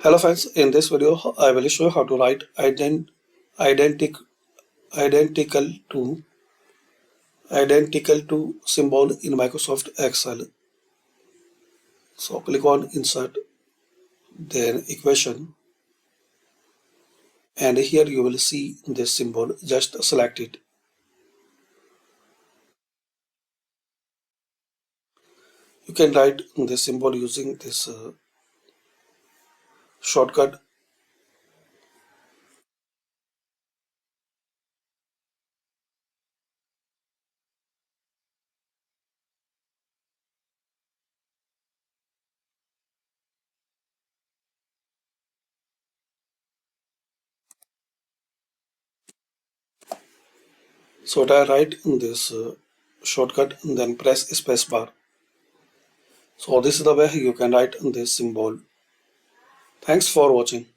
Hello friends, in this video I will show you how to write identic, identical to identical to symbol in Microsoft Excel. So click on insert, then equation, and here you will see this symbol. Just select it. You can write this symbol using this shortcut. So I write this shortcut and then press spacebar. So this is the way you can write this symbol. Thanks for watching.